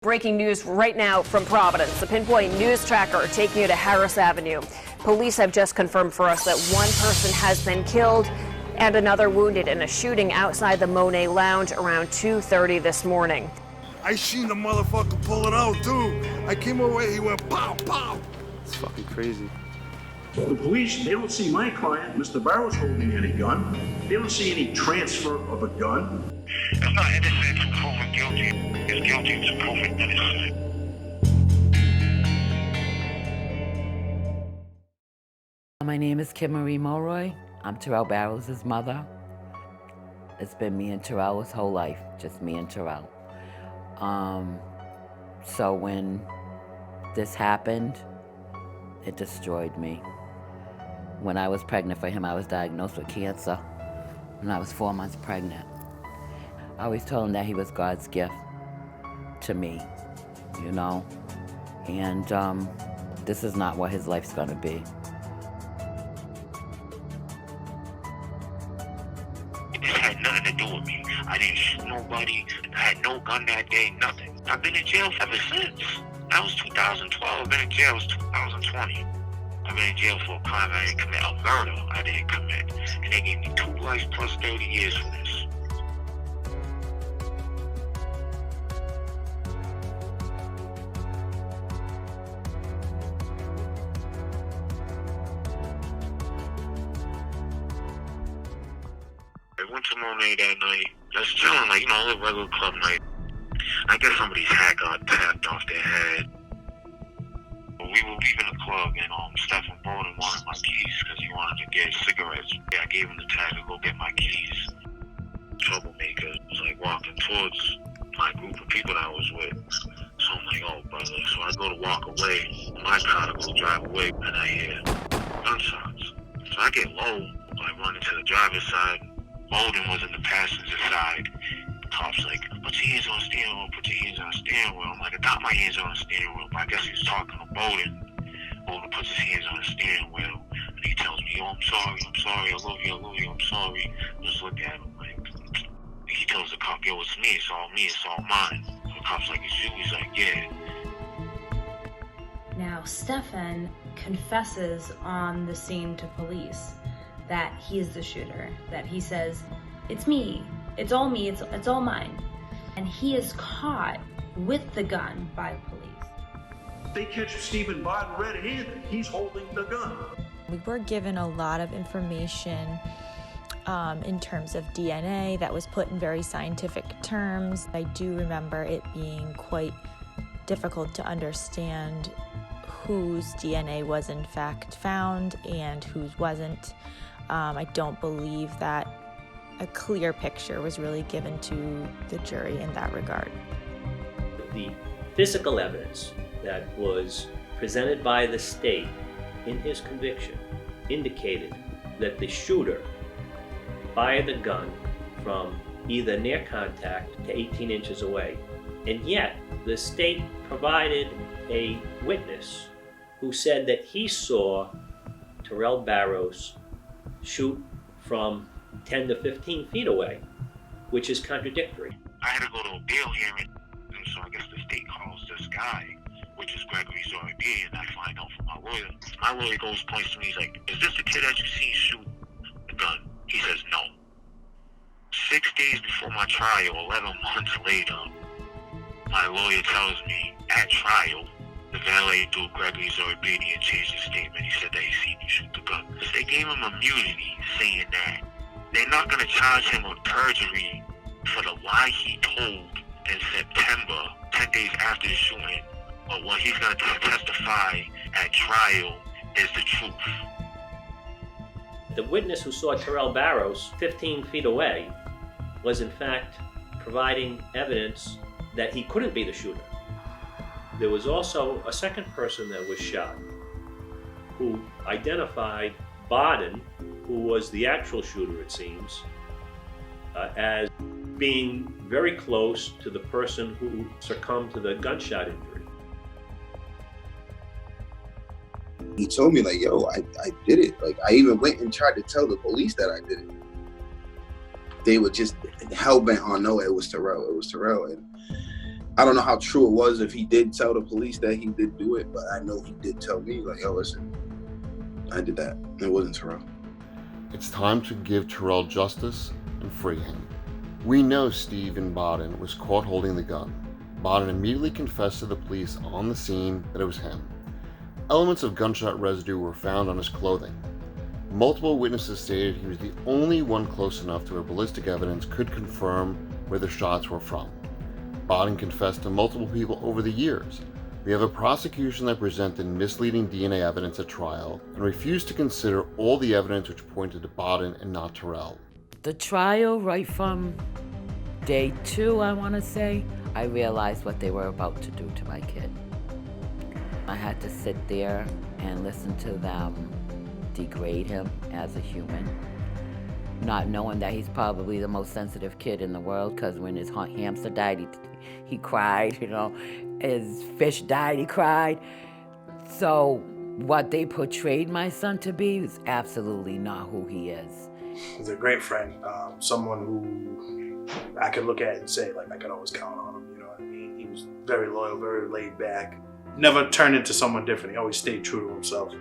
Breaking news right now from Providence. The Pinpoint News Tracker taking you to Harris Avenue. Police have just confirmed for us that one person has been killed and another wounded in a shooting outside the Monet Lounge around 2:30 this morning. I seen the motherfucker pull it out, too. I came away, he went pow, pow. It's fucking crazy. The police, they don't see my client, Mr. Barros, holding any gun. They don't see any transfer of a gun. It's not innocent to proven guilty. It's guilty to proven innocent. My name is Kim Marie Mulroy. I'm Terrel Barros' mother. It's been me and Terrel his whole life, just me and Terrel. So when this happened, it destroyed me. When I was pregnant for him, I was diagnosed with cancer when I was 4 months pregnant. I always told him that he was God's gift to me, you know? And this is not what his life's gonna be. This had nothing to do with me. I didn't shoot nobody. I had no gun that day, nothing. I've been in jail ever since. That was 2012. I've been in jail since 2020. I've been in jail for a crime I didn't commit, a murder I didn't commit. And they gave me 2 life plus 30 years for this. I went to Monet that night, just chilling, like, you know, a regular club night. I guess somebody's hat got tapped off their head. We were leaving the club, and Stephen Bowden wanted my keys because he wanted to get cigarettes. I gave him the tag to go get my keys. Troublemaker was like walking towards my group of people that I was with. So I'm like, oh, brother. So I go to walk away. My car to go drive away, and I hear gunshots. So I get low. I run into the driver's side. Bowden was in the passenger side. The cop's like, put your hands on the steering wheel, put your hands on the steering wheel. I'm like, I got my hands on the steering wheel, but I guess he was talking to Bowden. Bowden puts his hands on the steering wheel, and he tells me, yo, I'm sorry, I love you, I'm sorry. Just look at him, like, he tells the cop, yo, it's me, it's all mine. And the cop's like, it's you? He's like, yeah. Now, Stefan confesses on the scene to police that he is the shooter, that he says, it's me, it's all me, it's all mine. And he is caught with the gun by police. They catch Stephen Barton red-handed. He's holding the gun. We were given a lot of information in terms of DNA that was put in very scientific terms. I do remember it being quite difficult to understand whose DNA was in fact found and whose wasn't. I don't believe that a clear picture was really given to the jury in that regard. The physical evidence that was presented by the state in his conviction indicated that the shooter fired the gun from either near contact to 18 inches away. And yet, the state provided a witness who said that he saw Terrel Barros shoot from 10 to 15 feet away, which is contradictory. I had to go to a bail hearing, and so I guess the state calls this guy, which is Gregory Zoribia, and I find out from my lawyer. My lawyer points to me, he's like, is this the kid that you seen shoot the gun? He says, no. 6 days before my trial, 11 months later, my lawyer tells me, at trial, the valet threw Gregory Zoribia and changed his statement. He said that he seen you shoot the gun. They gave him immunity, saying that they're not going to charge him with perjury for the lie he told in September, 10 days after the shooting. But what he's going to testify at trial is the truth. The witness who saw Terrel Barros 15 feet away was in fact providing evidence that he couldn't be the shooter. There was also a second person that was shot who identified Barton, who was the actual shooter, it seems, as being very close to the person who succumbed to the gunshot injury. He told me, like, yo, I did it. Like, I even went and tried to tell the police that I did it. They were just hell-bent on, no, it was Terrel. And I don't know how true it was if he did tell the police that he did do it, but I know he did tell me, like, yo, listen, I did that. It wasn't Terrell. It's time to give Terrell justice and free him. We know Stephen Bodden was caught holding the gun. Bodden immediately confessed to the police on the scene that it was him. Elements of gunshot residue were found on his clothing. Multiple witnesses stated he was the only one close enough to where ballistic evidence could confirm where the shots were from. Bodden confessed to multiple people over the years. We have a prosecution that presented misleading DNA evidence at trial and refused to consider all the evidence which pointed to Bodden and not Terrell. The trial, right from day 2, I want to say, I realized what they were about to do to my kid. I had to sit there and listen to them degrade him as a human, not knowing that he's probably the most sensitive kid in the world, because when his hamster died, he cried, you know. His fish died, he cried. So what they portrayed my son to be was absolutely not who he is. He's a great friend, someone who I could look at and say, like, I could always count on him, you know what I mean? He was very loyal, very laid back, never turned into someone different. He always stayed true to himself.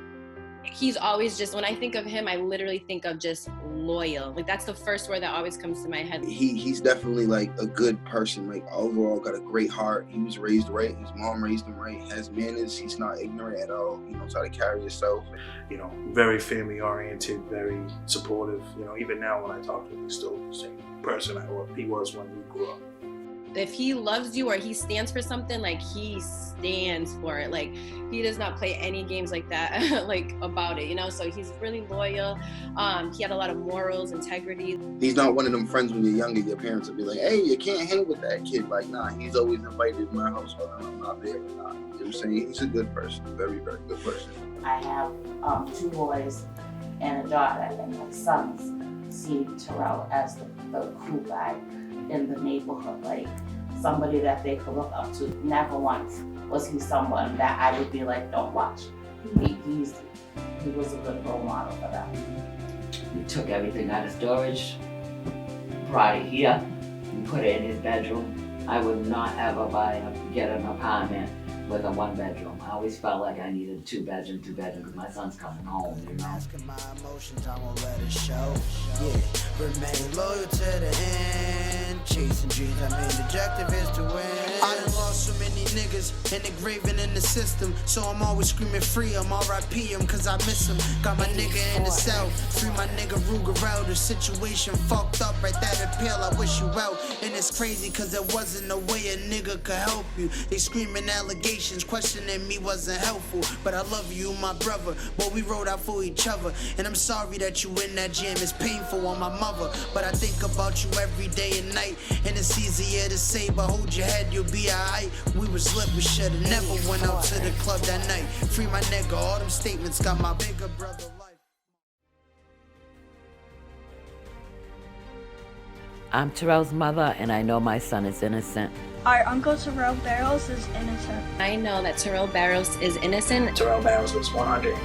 He's always just, when I think of him, I literally think of just loyal. Like, that's the first word that always comes to my head. He's definitely like a good person, like overall got a great heart. He was raised right. His mom raised him right. He has manners. He's not ignorant at all. He knows how to carry himself. You know, very family oriented, very supportive. You know, even now when I talk to him, he's still the same person he was when we grew up. If he loves you or he stands for something, like, he stands for it. Like, he does not play any games like that, like, about it, you know? So he's really loyal. He had a lot of morals, integrity. He's not one of them friends when you're younger, your parents will be like, hey, you can't hang with that kid. Like, nah, he's always invited to my house, but I'm not there. Nah. You know what I'm saying? He's a good person, very, very good person. I have 2 boys and a daughter, and my sons see Terrell as the cool guy in the neighborhood, like somebody that they could look up to. Never once was he someone that I would be like, don't watch. He was a good role model for them. We took everything out of storage, brought it here, and put it in his bedroom. I would not ever get an apartment with a 1-bedroom. I always felt like I needed a 2-bedroom, because my son's coming home, you know. Asking my emotions, I won't let it show. Yeah, remain loyal to the end. Chasing dreams, I mean, the objective is to win. I done lost so many niggas and engraving in the system. So I'm always screaming free him, R.I.P. him, cause I miss him. Got my nigga in the cell, free my nigga Ruger out. The situation fucked up, right that appeal, I wish you out. And it's crazy cause there wasn't no way a nigga could help you. They screaming allegations, questioning me wasn't helpful. But I love you, my brother, but we rode out for each other. And I'm sorry that you in that jam, it's painful on my mother. But I think about you every day and night. And it's easier to say, but hold your head, you'll be alright. We was lit, we should've never went out to the club that night. Free my nigga, all them statements got my bigger brother life. I'm Terrell's mother, and I know my son is innocent. Our uncle Terrel Barros is innocent. I know that Terrel Barros is innocent. Terrel Barros was 110%.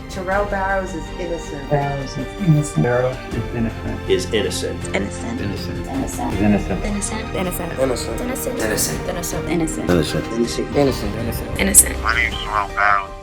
Terrel Barros is innocent. Barros is innocent. Barros is innocent. Is innocent. Innocent. Innocent. Innocent. Is innocent. Innocent. Innocent. Innocent. Innocent. Innocent. Innocent. Innocent. Innocent. Innocent. Innocent. Innocent. My name's Terrel Barros.